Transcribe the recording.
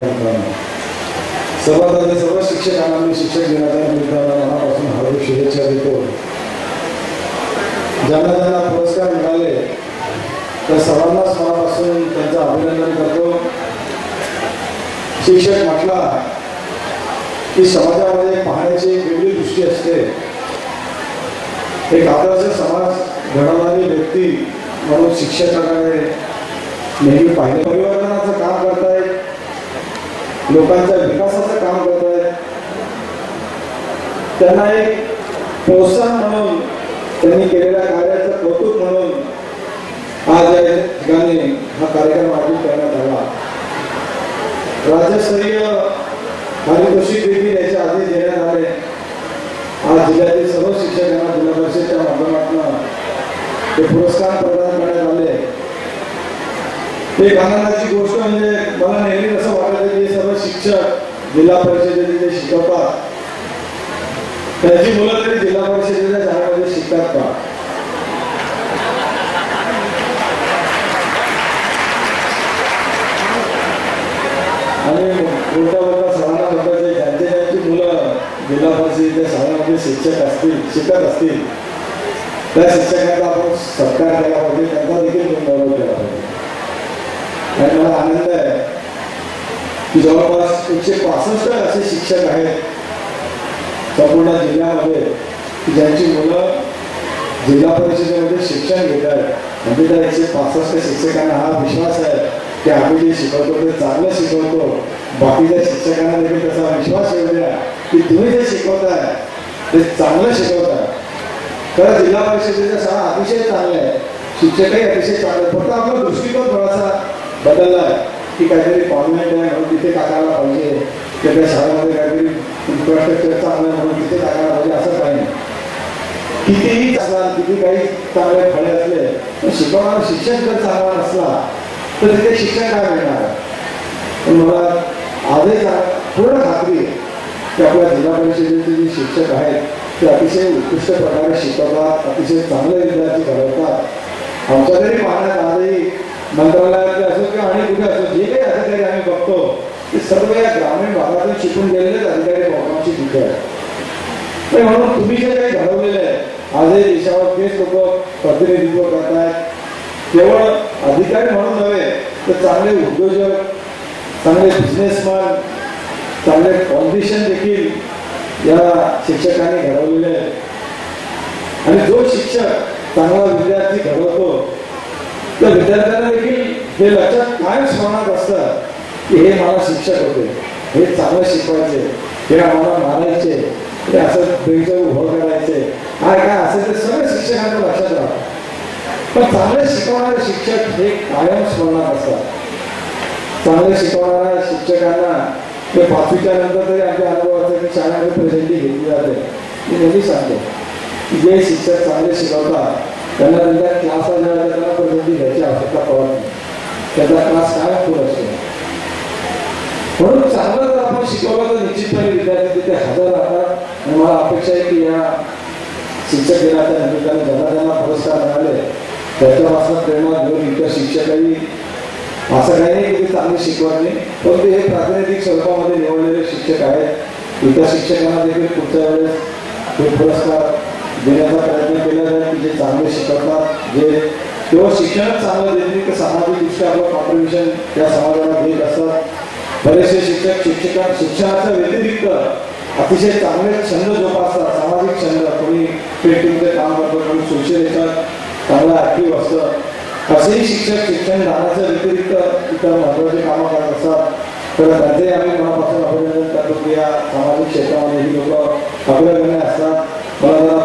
सर्वात सर्व शिक्षकांना मी शिक्षक दिनाच्या निमित्तानं मनापासून हार्दिक शुभेच्छा देतो। ज्यांना ज्यांना पुरस्कार मिळाले त्या सर्वांनाच मनापासून त्यांचं अभिनंदन करतो। शिक्षक म्हटला की समाजामध्ये पाहण्याची एक वेगळी दृष्टी असते। एक आदर्श समाज घडवणारी व्यक्ती म्हणून शिक्षकाकडे नेहमी पाहिलं। परिवर्तनाचं काम करतायत, लोकांच्या विकासाचं काम करतायत। त्यांना एक प्रोत्साहन म्हणून त्यांनी केलेल्या कार्याचं कौतुक म्हणून आज या ठिकाणी हा कार्यक्रम आयोजित करण्यात आला। राज्यस्तरीय पारितोषिक देखील याच्या आधी देण्यात आले। आज जिल्ह्यातील सर्व शिक्षकांना जिल्हा परिषदेच्या माध्यमातून ते पुरस्कार प्रदान करण्यात आले। एक आनंदाची गोष्ट म्हणजे मला नेहमी असं वाटतं की सर्व शिक्षक जिल्हा परिषदेचे जे शिकवतात त्याची मुलं तरी जिल्हा परिषदेच्या शाळेमध्ये शिकतात का? आणि मोठ्या मोठ्या सरांना म्हणतात ज्यांची ज्यांची मुलं जिल्हा परिषदेच्या शाळेमध्ये शिकत असतील त्या शिक्षकांचा आपण सत्कार केला पाहिजे, त्यांचा देखील गौरव केला पाहिजे। आणि मला आनंद आहे की जवळपास 165 असे शिक्षक आहेत संपूर्ण जिल्ह्यामध्ये की ज्यांची मुलं जिल्हा परिषदेमध्ये शिक्षण घेत आहेत। म्हणजे त्या 165 शिक्षकांना हा विश्वास आहे की आम्ही जे शिकवतो ते चांगलं शिकवतो। बाकीच्या शिक्षकांना देखील त्याचा विश्वास येऊ द्या की तुम्ही जे शिकवताय ते चांगलं शिकवताय। खरं जिल्हा परिषदेच्या शाळा अतिशय चांगल्या आहेत, शिक्षकही अतिशय चांगले, फक्त आपला दृष्टिकोन थोडासा बदलला आहे की काहीतरी कॉन्व्हेंट आहे म्हणून तिथे टाकायला पाहिजे, त्या शाळेमध्ये काहीतरी इन्फ्रास्ट्रक्चर चांगलं म्हणून तिथे टाकायला पाहिजे, असं काही नाही। कितीही असला, किती काही चांगले फळे असले पण शिकवणारा शिक्षक जर चांगला नसला तर तिथे शिक्षण काय मिळणार? पण मला आजही पूर्ण खात्री आहे की आपल्या जिल्हा परिषदेचे जे शिक्षक आहेत ते अतिशय उत्कृष्ट प्रकारे शिकवतात, अतिशय चांगले विद्यार्थी घडवतात। आमच्या तरी पाहण्यात आजही मंत्रालयातले असो किंवा आणि कुठे असो जे काही अधिकारी आम्ही बघतो ते सर्व या ग्रामीण भागातून शिकून गेलेलेच अधिकारी बहुतांशी तिथे आहेत। म्हणून तुम्ही जे काही घडवलेलं आहे आजही देशावर तेच लोक प्रतिनिधित्व करतायत। केवळ अधिकारी म्हणून नव्हे तर चांगले उद्योजक, चांगले बिझनेसमॅन, चांगले पॉलिटिशियन देखील या शिक्षकांनी घडवलेले आहे। आणि जो शिक्षक चांगला विद्यार्थी घडवतो त्या विद्यार्थ्यांना देखील हे लक्षात कायम स्मरणात असतं की हे मला शिक्षक होते, हे चांगलं शिकवायचे, हे आम्हाला मारायचे, हे असं बेंचवर उभं करायचे, काय असेल ते सगळे शिक्षकांना लक्षात राहतं। पण चांगले शिकवणारे शिक्षक हे कायम स्मरणात असतात। चांगले शिकवणाऱ्या शिक्षकांना ते 5वीच्या नंतर तरी आमच्या अनुभवाचं की शाळेमध्ये प्रेझेंटी घेतली जाते। मी नेहमी सांगतो की जे शिक्षक चांगले शिकवतात त्यांना त्यांच्या क्लासला जेव्हा त्यांना प्रेझेंटी घ्यायची आवश्यकता पडत नाही, त्याचा क्लास काय फुल असतो। म्हणून चांगलं जर आपण शिकवलं तर निश्चितपणे विद्यार्थी तिथे हजर राहतात। आणि मला अपेक्षा आहे की या शिक्षक दिनाच्या निमित्ताने ज्यांना ज्यांना पुरस्कार मिळाले त्याच्यापासून प्रेरणा घेऊन इतर शिक्षकही असं काही नाही की ते चांगले शिकवत नाही, पण ते हे प्रातिनिधिक स्वरूपामध्ये निवडलेले शिक्षक आहेत। इतर शिक्षकांना देखील पुढच्या वेळेस हे पुरस्कार देण्याचा प्रयत्न केला जाईल की जे चांगले शिकवतात, जे केवळ शिक्षणच चांगलं देत नाही तर सामाजिकदृष्ट्या आपलं कॉन्ट्रिब्युशन त्या समाजाला देत असतात। बरेचसे शिक्षक शिक्षणाच्या व्यतिरिक्त अतिशय चांगले छंद जोपासतात, सामाजिक छंद, कोणी पेंटिंगचं काम करतो, कोणी सोशल याच्यात चांगला ऍक्टिव्ह असतं। असेही शिक्षक शिक्षण दानाच्या व्यतिरिक्त इतर महत्वाची कामं करत असतात। तर त्यांचे आम्ही मनापासून अभिनंदन करतो की या सामाजिक क्षेत्रामध्ये ही लोक अग्रगण्य असतात। मला जरा